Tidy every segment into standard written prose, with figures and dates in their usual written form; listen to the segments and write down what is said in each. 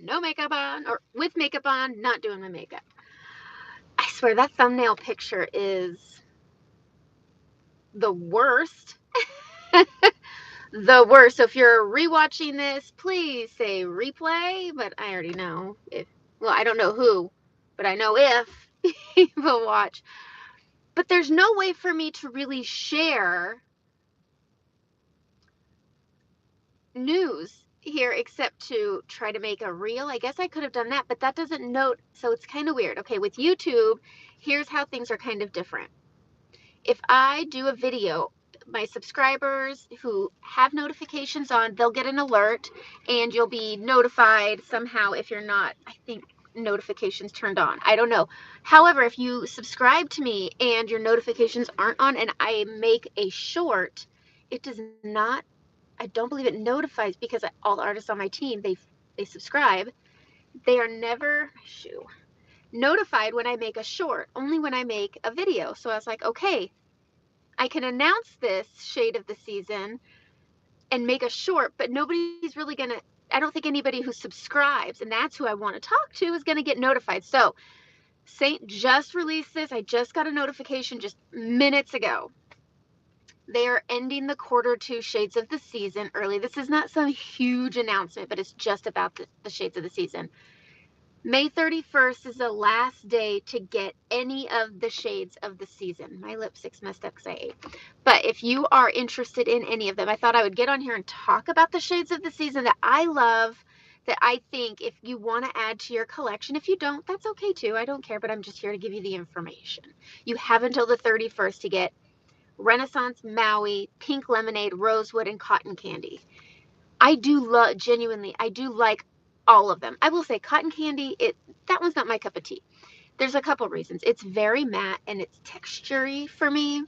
no makeup on, or with makeup on, not doing my makeup. I swear that thumbnail picture is the worst. The worst. So if you're rewatching this, please say replay, but I already know if, well, I don't know who, but I know if people watch. But there's no way for me to really share news here except to try to make a reel. I guess I could have done that, but that doesn't note, so it's kind of weird. Okay, with YouTube, here's how things are kind of different. If I do a video, my subscribers who have notifications on, they'll get an alert and you'll be notified somehow if you're not, I think, notifications turned on. I don't know. However, if you subscribe to me and your notifications aren't on and I make a short, it does not, I don't believe it notifies, because all the artists on my team, they subscribe. They are never notified when I make a short, only when I make a video. So I was like, okay, I can announce this shade of the season and make a short, but nobody's really going to, I don't think anybody who subscribes, and that's who I want to talk to, is going to get notified. So Saint just released this. I just got a notification just minutes ago. They are ending the Q2 shades of the season early. This is not some huge announcement, but it's just about the shades of the season. May 31st is the last day to get any of the shades of the season. My lipstick's messed up because I ate. But if you are interested in any of them, I thought I would get on here and talk about the shades of the season that I love, that I think if you want to add to your collection. If you don't, that's okay too. I don't care, but I'm just here to give you the information. You have until the 31st to get Renaissance, Maui, Pink Lemonade, Rosewood, and Cotton Candy. I do love, genuinely, I do like all of them. I will say Cotton Candy, that one's not my cup of tea. There's a couple reasons. It's very matte and it's textury for me.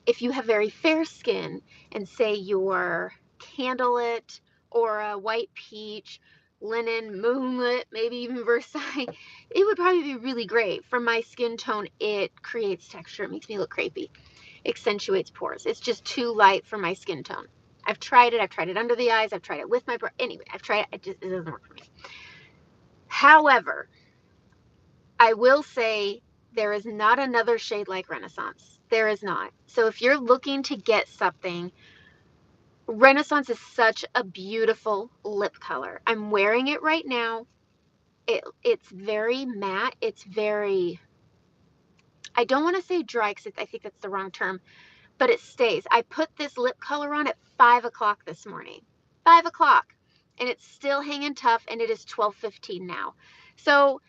If you have very fair skin and say you're candlelit or a white peach, linen, moonlit, maybe even Versailles, it would probably be really great. For my skin tone, it creates texture. It makes me look crepey. Accentuates pores. It's just too light for my skin tone. I've tried it. I've tried it under the eyes. I've tried it with my brow. Anyway, I've tried it. It doesn't work for me. However, I will say there is not another shade like Renaissance. There is not. So if you're looking to get something, Renaissance is such a beautiful lip color. I'm wearing it right now. It's very matte. It's very, I don't want to say dry because I think that's the wrong term, but it stays. I put this lip color on at 5 o'clock this morning. 5 o'clock. And it's still hanging tough, and it is 12:15 now. So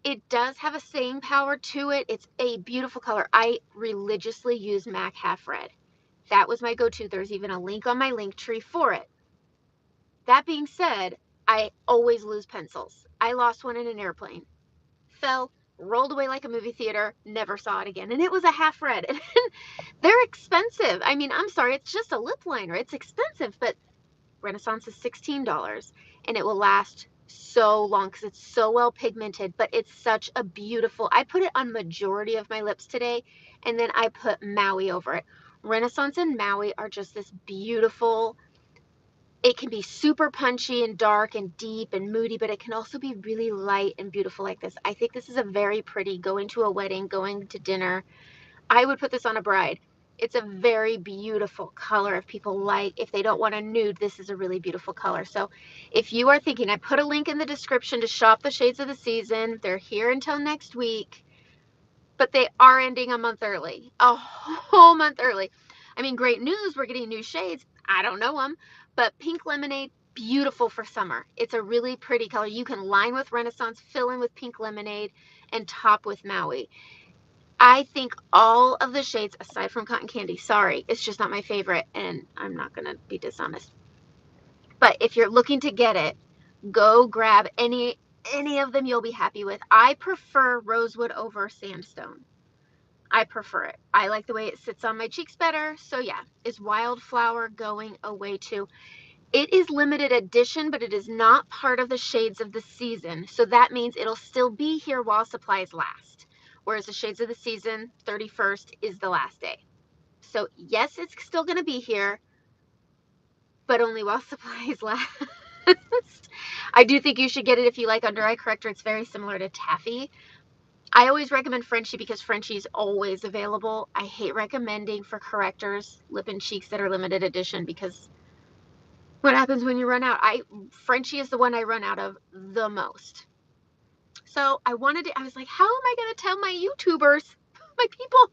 it does have a staying power to it. It's a beautiful color. I religiously use MAC Half Red. That was my go-to. There's even a link on my link tree for it. That being said, I always lose pencils. I lost one in an airplane. Fell, rolled away like a movie theater, never saw it again. And it was a half red. And they're expensive. I mean, I'm sorry, it's just a lip liner. It's expensive, but Renaissance is $16 and it will last so long because it's so well pigmented, but it's such a beautiful, I put it on majority of my lips today, and then I put Maui over it. Renaissance and Maui are just this beautiful, it can be super punchy and dark and deep and moody, but it can also be really light and beautiful like this. I think this is a very pretty, going to a wedding, going to dinner. I would put this on a bride. It's a very beautiful color. If they don't want a nude, this is a really beautiful color. So if you are thinking, I put a link in the description to shop the shades of the season. They're here until next week, but they are ending a month early, a whole month early. I mean, great news. We're getting new shades. I don't know them, but Pink Lemonade, beautiful for summer. It's a really pretty color. You can line with Renaissance, fill in with Pink Lemonade, and top with Maui. I think all of the shades, aside from Cotton Candy, sorry, it's just not my favorite, and I'm not going to be dishonest. But if you're looking to get it, go grab any of them you'll be happy with. I prefer Rosewood over Sandstone. I prefer it. I like the way it sits on my cheeks better. So yeah, is Wildflower going away too? It is limited edition, but it is not part of the shades of the season. So that means it'll still be here while supplies last. Whereas the shades of the season, 31st is the last day. So yes, it's still going to be here, but only while supplies last. I do think you should get it if you like under eye corrector. It's very similar to taffy. I always recommend Frenchie because Frenchie's always available. I hate recommending for correctors lip and cheeks that are limited edition because what happens when you run out? Frenchie is the one I run out of the most. So I was like, how am I going to tell my YouTubers, my people,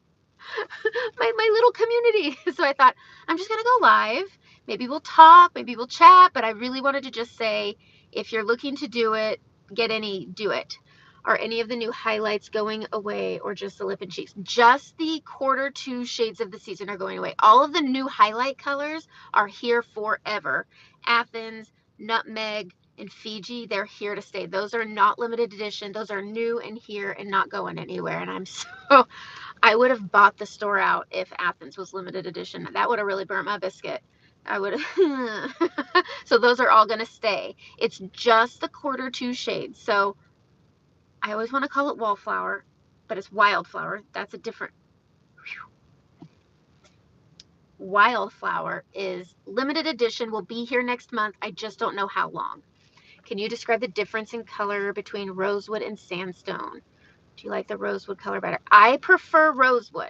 my little community? So I thought, I'm just going to go live. Maybe we'll talk, maybe we'll chat, but I really wanted to just say, if you're looking to do it, do it. Are any of the new highlights going away or just the lip and cheeks? Just the Q2 shades of the season are going away. All of the new highlight colors are here forever. Athens, Nutmeg, and Fiji, they're here to stay. Those are not limited edition. Those are new and here and not going anywhere. And I would have bought the store out if Athens was limited edition. That would have really burnt my biscuit. I would have. So those are all going to stay. It's just the Q2 shades. So I always want to call it wallflower, but it's wildflower. That's a different. Wildflower is limited edition, will be here next month. I just don't know how long. Can you describe the difference in color between rosewood and sandstone? Do you like the rosewood color better? I prefer rosewood.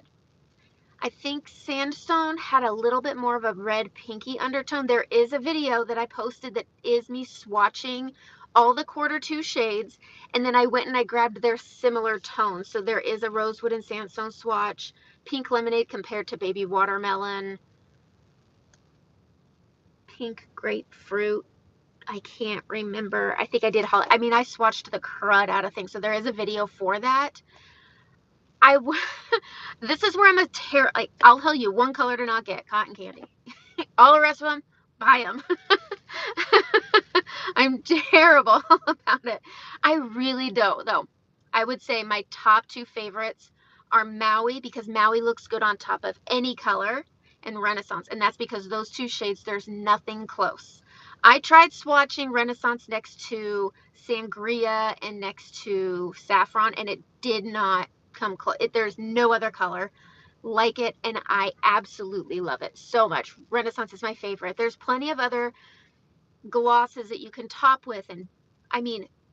I think sandstone had a little bit more of a red pinky undertone. There is a video that I posted that is me swatching all the Q2 shades, and then I went and I grabbed their similar tones. So there is a rosewood and sandstone swatch, pink lemonade compared to baby watermelon, pink grapefruit. I can't remember. I think I did. I swatched the crud out of things. So there is a video for that. This is where I'm I'll tell you one color to not get: cotton candy. All the rest of them, buy them. I'm terrible about it. I really don't, though. I would say my top two favorites are Maui, because Maui looks good on top of any color, and Renaissance. And that's because those two shades, there's nothing close. I tried swatching Renaissance next to Sangria and next to Saffron, and it did not come close. There's no other color like it, and I absolutely love it so much. Renaissance is my favorite. There's plenty of other glosses that you can top with, and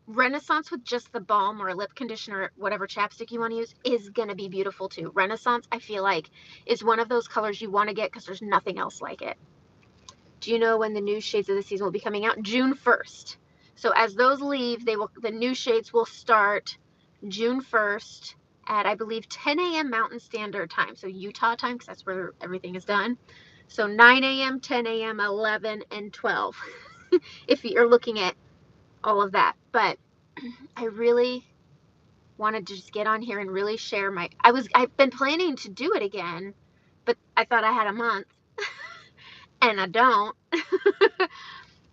Renaissance with just the balm or a lip conditioner, whatever chapstick you want to use, is going to be beautiful too. Renaissance, I feel like, is one of those colors you want to get because there's nothing else like it. Do you know when the new shades of the season will be coming out? June 1st. So as those leave, the new shades will start June 1st at, I believe, 10 a.m. Mountain Standard Time. So Utah time, because that's where everything is done. So 9 a.m., 10 a.m., 11, and 12. If you're looking at all of that. But I really wanted to just get on here and really share I've been planning to do it again, but I thought I had a month and I don't,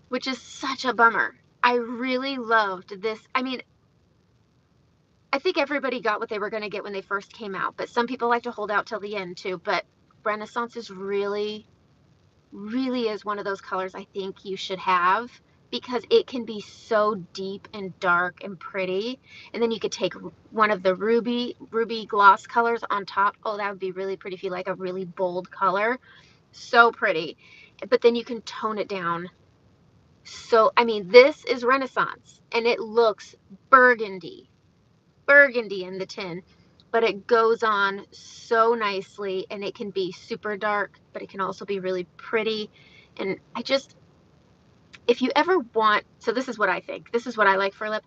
which is such a bummer. I really loved this. I think everybody got what they were going to get when they first came out, but some people like to hold out till the end too. But Renaissance is really is one of those colors I think you should have, because it can be so deep and dark and pretty. And then you could take one of the ruby gloss colors on top. Oh, that would be really pretty if you like a really bold color. So pretty. But then you can tone it down. So, this is Renaissance, and it looks burgundy in the tin, but it goes on so nicely, and it can be super dark, but it can also be really pretty. And if you ever want, so this is what I think, this is what I like for a lip.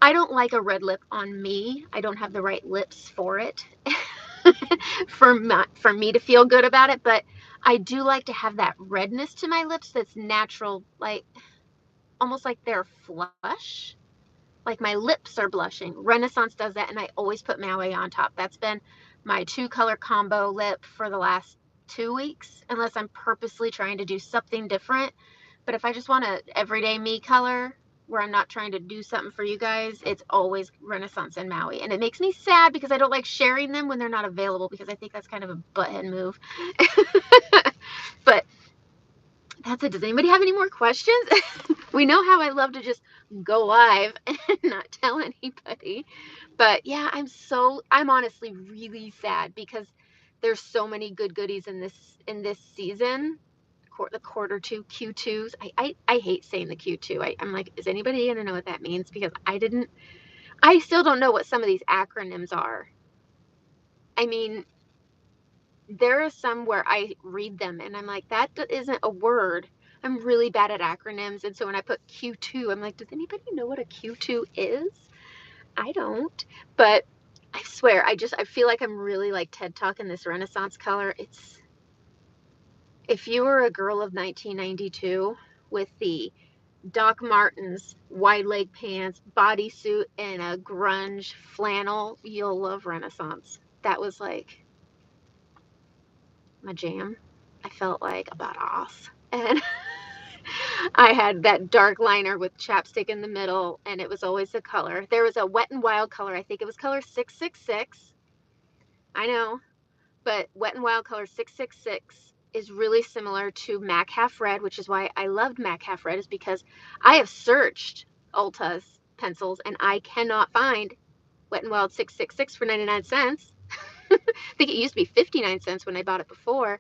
I don't like a red lip on me. I don't have the right lips for it for me to feel good about it, but I do like to have that redness to my lips that's natural, like almost like they're flush. Like my lips are blushing. Renaissance does that, and I always put Maui on top. That's been my 2-color combo lip for the last 2 weeks, unless I'm purposely trying to do something different. But if I just want a everyday me color where I'm not trying to do something for you guys, it's always Renaissance and Maui. And it makes me sad because I don't like sharing them when they're not available, because I think that's kind of a butthead move. But that's it. Does anybody have any more questions? We know how I love to just go live and not tell anybody. But yeah, I'm honestly really sad because there's so many good goodies in this season. the quarter two Q2s. I hate saying the Q2. I'm like, is anybody going to know what that means? Because I still don't know what some of these acronyms are. I mean, there are some where I read them and I'm like, that isn't a word. I'm really bad at acronyms. And so when I put Q2, I'm like, does anybody know what a Q2 is? I don't. But I swear, I feel like I'm really like TED talking this Renaissance color. If you were a girl of 1992 with the Doc Martens, wide leg pants, bodysuit, and a grunge flannel, you'll love Renaissance. That was like my jam. I felt like a badass. And I had that dark liner with chapstick in the middle, and it was always the color. There was a Wet n Wild color. I think it was color 666. I know, but Wet n Wild color 666 is really similar to MAC Half Red, which is why I loved MAC Half Red, is because I have searched Ulta's pencils and I cannot find Wet n Wild 666 for 99 cents. I think it used to be 59 cents when I bought it before,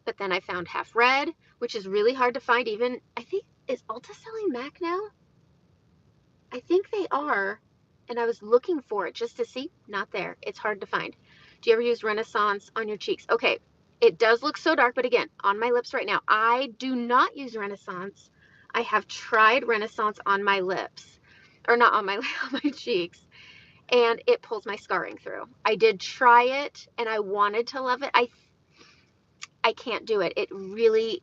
but then I found Half Red, which is really hard to find. Even, I think, is Ulta selling MAC now? I think they are. And I was looking for it just to see. Not there. It's hard to find. Do you ever use Renaissance on your cheeks? Okay. It does look so dark, but again, on my lips right now, I do not use Renaissance. I have tried Renaissance on my lips, or not on my on my cheeks, and it pulls my scarring through. I did try it, and I wanted to love it. I can't do it. It really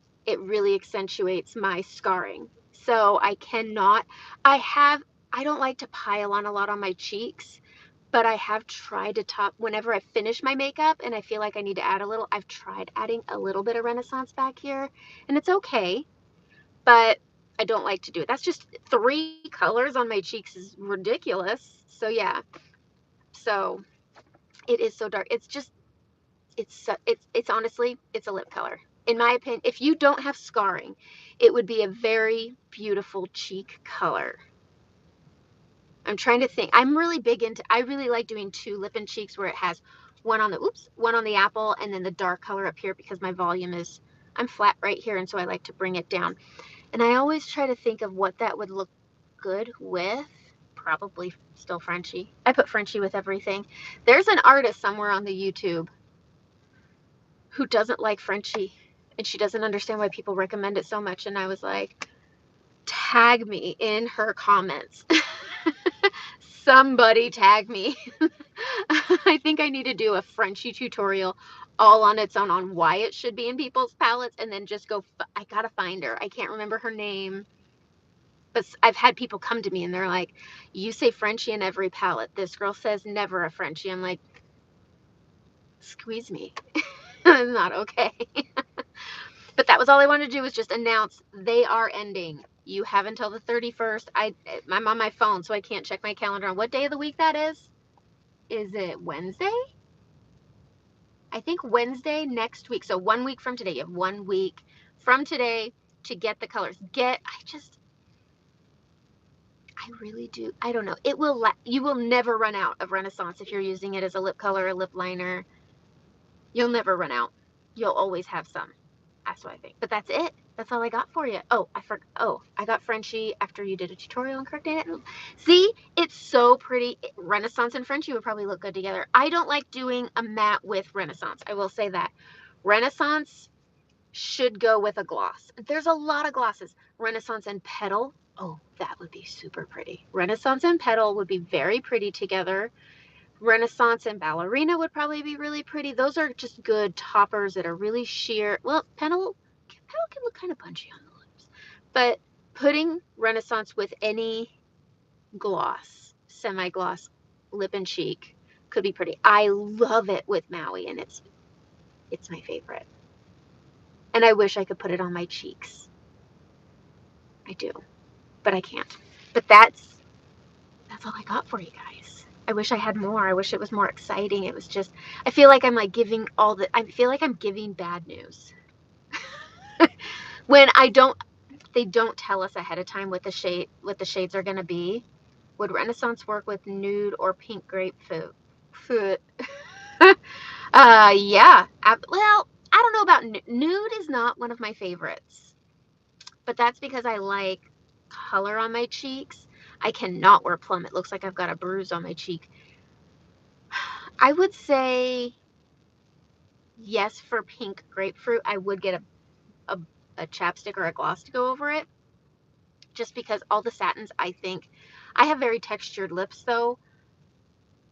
accentuates my scarring. So I cannot. I don't like to pile on a lot on my cheeks, but I have tried to top whenever I finish my makeup and I feel like I need to add a little. I've tried adding a little bit of Renaissance back here, and it's okay, but I don't like to do it. That's just 3 colors on my cheeks is ridiculous. So yeah. So it is so dark. It's honestly, it's a lip color. In my opinion, if you don't have scarring, it would be a very beautiful cheek color. I'm trying to think. I really like doing 2 lip and cheeks where it has one on the apple and then the dark color up here because my volume is, I'm flat right here, and so I like to bring it down. And I always try to think of what that would look good with. Probably still Frenchie. I put Frenchie with everything. There's an artist somewhere on the YouTube who doesn't like Frenchie, and she doesn't understand why people recommend it so much. And I was like, tag me in her comments. Somebody tag me. I think I need to do a Frenchie tutorial all on its own on why it should be in people's palettes, and then just go, I gotta find her. I can't remember her name. But I've had people come to me and they're like, you say Frenchie in every palette. This girl says never a Frenchie. I'm like, squeeze me. It's not okay. But that was all I wanted to do, was just announce they are ending. You have until the 31st. I'm on my phone, so I can't check my calendar on what day of the week that is. Is it Wednesday? I think Wednesday next week. So 1 week from today. You have 1 week from today to get the colors. I really do. I don't know. You will never run out of Renaissance if you're using it as a lip color or lip liner. You'll never run out. You'll always have some. That's what I think. But that's it. That's all I got for you. Oh, I got Frenchie after you did a tutorial on correcting it. See, it's so pretty. Renaissance and Frenchie would probably look good together. I don't like doing a matte with Renaissance. I will say that. Renaissance should go with a gloss. There's a lot of glosses. Renaissance and Petal. Oh, that would be super pretty. Renaissance and Petal would be very pretty together. Renaissance and Ballerina would probably be really pretty. Those are just good toppers that are really sheer. Well, Petal can look kind of punchy on the lips. But putting Renaissance with any gloss, semi-gloss, lip and cheek could be pretty. I love it with Maui, and it's my favorite. And I wish I could put it on my cheeks. I do, but I can't. But that's all I got for you guys. I wish I had more. I wish it was more exciting. It was just, I feel like I'm like I feel like I'm giving bad news. When they don't tell us ahead of time what the shades are going to be. Would Renaissance work with nude or pink grapefruit? Yeah. Well, I don't know about nude is not one of my favorites, but that's because I like color on my cheeks. I cannot wear plum. It looks like I've got a bruise on my cheek. I would say yes for pink grapefruit. I would get a, a chapstick or a gloss to go over it, just because all the satins, I think, I have very textured lips though.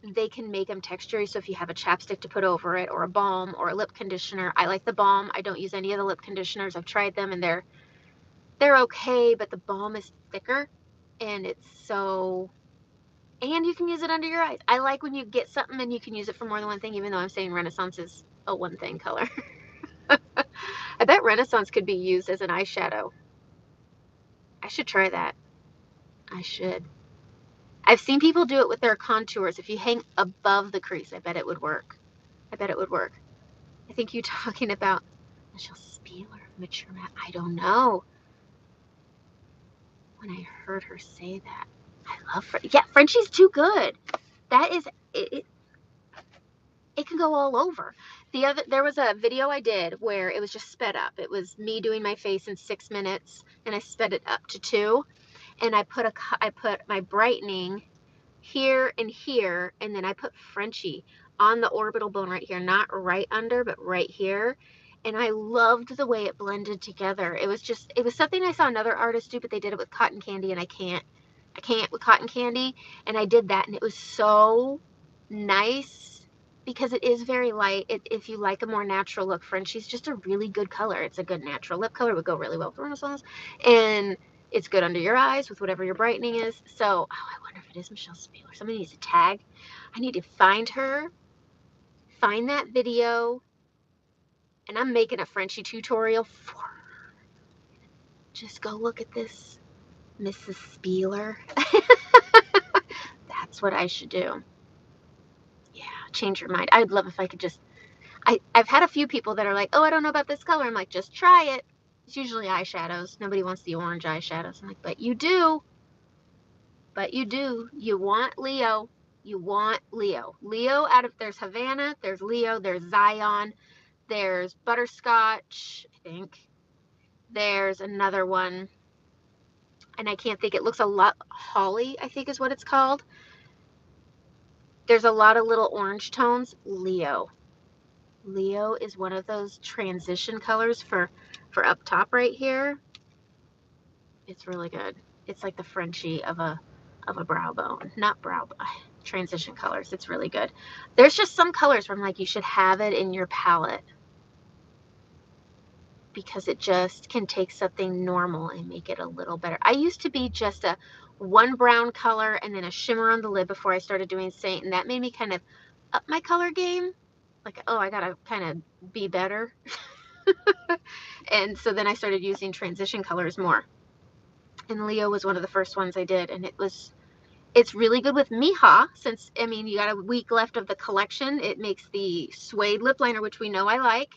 They can make them textury, so if you have a chapstick to put over it, or a balm, or a lip conditioner. I like the balm. I don't use any of the lip conditioners. I've tried them and they're okay, but the balm is thicker, and it's so, and you can use it under your eyes. I like when you get something and you can use it for more than one thing, even though I'm saying Renaissance is a one thing color. I bet Renaissance could be used as an eyeshadow. I should try that. I should. I've seen people do it with their contours. If you hang above the crease, I bet it would work. I bet it would work. I think you talking about Michelle Spieler, Mature Matte. I don't know. When I heard her say that, I love yeah, Frenchie's too good. That is it. It can go all over. There was a video I did where it was just sped up. It was me doing my face in 6 minutes, and I sped it up to 2, and I put my brightening here and here, and then I put Frenchie on the orbital bone right here, not right under, but right here. And I loved the way it blended together. It was something I saw another artist do, but they did it with cotton candy, and I can't with cotton candy. And I did that, and it was so nice because it is very light. If you like a more natural look, Frenchie's just a really good color. It's a good natural lip color. It would go really well with Renaissance. And it's good under your eyes with whatever your brightening is. So, I wonder if it is Michelle Spieler. Somebody needs to tag. I need to find her, find that video, and I'm making a Frenchie tutorial for her. Just go look at this, Mrs. Spieler. That's what I should do. Yeah, change your mind. I'd love if I could just, I've had a few people that are like, oh, I don't know about this color. I'm like, just try it. It's usually eyeshadows. Nobody wants the orange eyeshadows. I'm like, but you do. But you do. You want Leo. You want Leo. Leo there's Havana, there's Leo, there's Zion, there's Butterscotch, I think. There's another one, and I can't think. It looks a lot, Holly, I think is what it's called. There's a lot of little orange tones. Leo. Leo is one of those transition colors for up top right here. It's really good. It's like the Frenchie of a brow bone. Not brow bone. Transition colors. It's really good. There's just some colors where I'm like, you should have it in your palette, because it just can take something normal and make it a little better. I used to be just a one brown color and then a shimmer on the lid before I started doing Saint, and that made me kind of up my color game. Like, oh, I gotta kind of be better. And so then I started using transition colors more. And Leo was one of the first ones I did, and it's really good with Mija, since, I mean, you got a week left of the collection. It makes the suede lip liner, which we know I like.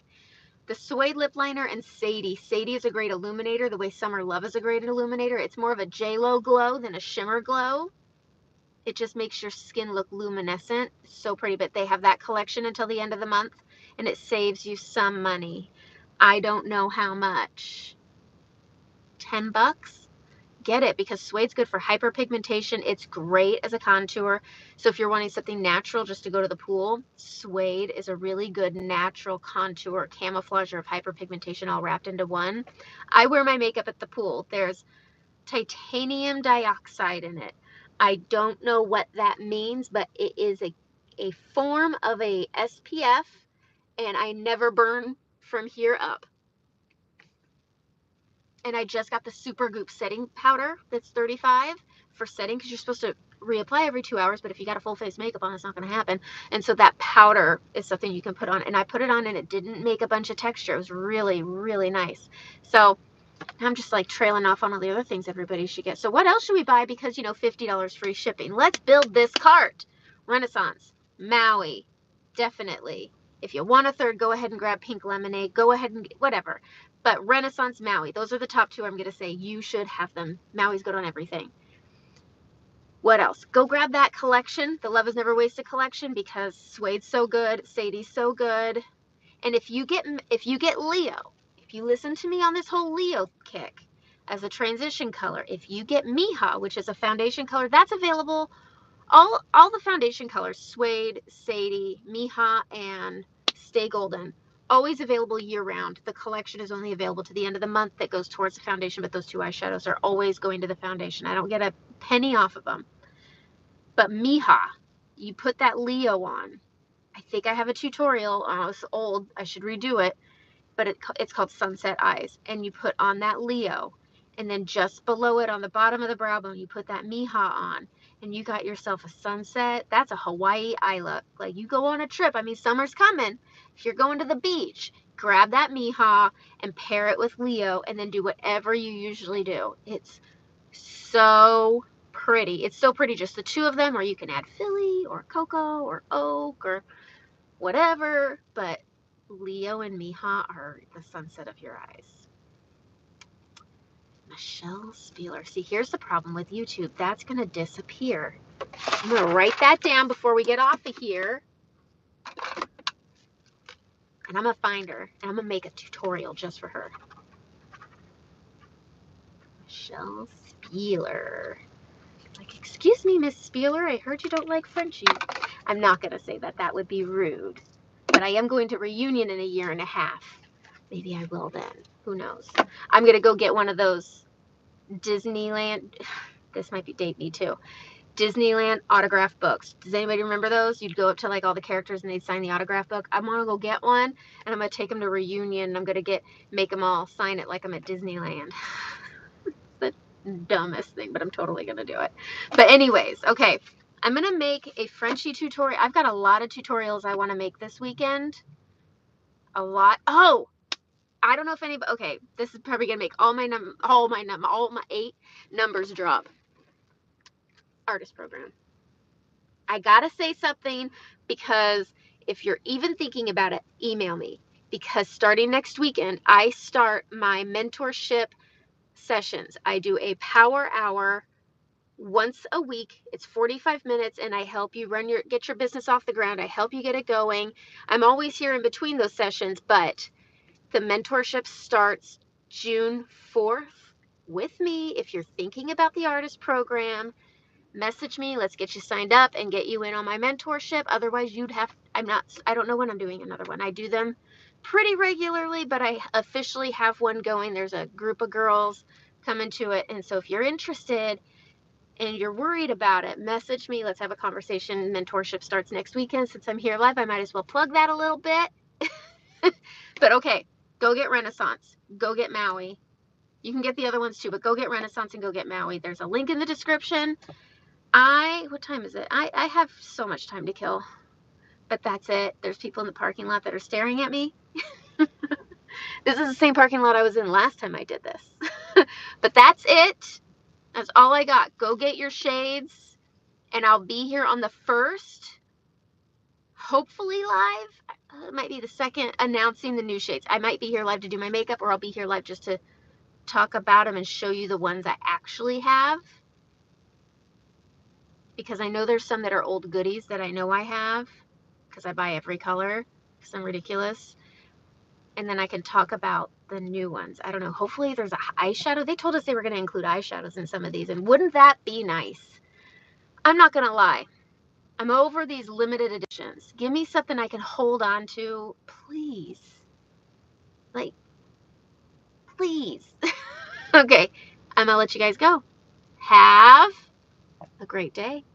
The suede lip liner and Sadie. Sadie is a great illuminator, the way Summer Love is a great illuminator. It's more of a J-Lo glow than a shimmer glow. It just makes your skin look luminescent. It's so pretty, but they have that collection until the end of the month, and it saves you some money. I don't know how much. $10? Get it, because suede's good for hyperpigmentation. It's great as a contour. So if you're wanting something natural just to go to the pool, suede is a really good natural contour camouflager of hyperpigmentation all wrapped into one. I wear my makeup at the pool. There's titanium dioxide in it. I don't know what that means, but it is a form of a SPF, and I never burn from here up. And I just got the Supergoop setting powder that's 35 for setting, because you're supposed to reapply every 2 hours, but if you got a full face makeup on, it's not going to happen. And so that powder is something you can put on, and I put it on and it didn't make a bunch of texture. It was really, really nice. So I'm just like trailing off on all the other things everybody should get. So what else should we buy? Because, you know, $50 free shipping. Let's build this cart. Renaissance, Maui, definitely. If you want a third, go ahead and grab Pink Lemonade. Go ahead and whatever. But Renaissance, Maui, those are the top two I'm going to say you should have them. Maui's good on everything. What else? Go grab that collection, the Love Is Never Wasted collection, because suede's so good, Sadie's so good. And if you get Leo, if you listen to me on this whole Leo kick as a transition color, if you get Miha, which is a foundation color, that's available. All the foundation colors, Suede, Sadie, Miha, and Stay Golden, always available year round. The collection is only available to the end of the month that goes towards the foundation, but those two eyeshadows are always going to the foundation. I don't get a penny off of them. But Miha, you put that Leo on. I think I have a tutorial. It's old. I should redo it. But it's called Sunset Eyes. And you put on that Leo. And then just below it on the bottom of the brow bone, you put that Miha on. And you got yourself a sunset. That's a Hawaii eye look. Like, you go on a trip. I mean, summer's coming. If you're going to the beach, grab that Miha and pair it with Leo. And then do whatever you usually do. It's so pretty. It's so pretty, just the two of them, or you can add Philly or Cocoa or Oak or whatever, but Leo and Miha are the sunset of your eyes. Michelle Spieler. See, here's the problem with YouTube. That's going to disappear. I'm going to write that down before we get off of here. And I'm going to find her. And I'm going to make a tutorial just for her. Michelle Spieler. Like, excuse me, Miss Spieler, I heard you don't like Frenchies. I'm not going to say that. That would be rude. But I am going to reunion in a year and a half. Maybe I will then. Who knows? I'm going to go get one of those Disneyland. This might be date me too. Disneyland autograph books. Does anybody remember those? You'd go up to like all the characters and they'd sign the autograph book. I'm going to go get one and I'm going to take them to reunion and I'm going to make them all sign it like I'm at Disneyland. The dumbest thing, but I'm totally going to do it. But anyways, okay. I'm going to make a Frenchie tutorial. I've got a lot of tutorials I want to make this weekend. A lot. Oh, I don't know if anybody, okay, this is probably going to make all my 8 numbers drop. Artist program. I got to say something, because if you're even thinking about it, email me, because starting next weekend, I start my mentorship sessions. I do a power hour once a week. It's 45 minutes and I help you get your business off the ground. I help you get it going. I'm always here in between those sessions, but the mentorship starts June 4th with me. If you're thinking about the artist program, message me. Let's get you signed up and get you in on my mentorship. Otherwise, I don't know when I'm doing another one. I do them pretty regularly, but I officially have one going. There's a group of girls coming to it. And so if you're interested and you're worried about it, message me. Let's have a conversation. Mentorship starts next weekend. Since I'm here live, I might as well plug that a little bit. But okay, go get Renaissance. Go get Maui. You can get the other ones too, but go get Renaissance and go get Maui. There's a link in the description. What time is it? I have so much time to kill, but that's it. There's people in the parking lot that are staring at me. This is the same parking lot I was in last time I did this. But that's it. That's all I got. Go get your shades, and I'll be here on the 1st, hopefully live. It might be the 2nd, announcing the new shades. I might be here live to do my makeup, or I'll be here live just to talk about them and show you the ones I actually have. Because I know there's some that are old goodies that I know I have, because I buy every color because I'm ridiculous. And then I can talk about the new ones. I don't know. Hopefully there's an eyeshadow. They told us they were going to include eyeshadows in some of these, and wouldn't that be nice? I'm not going to lie. I'm over these limited editions. Give me something I can hold on to, please. Like, please. Okay, I'm going to let you guys go. Have a great day.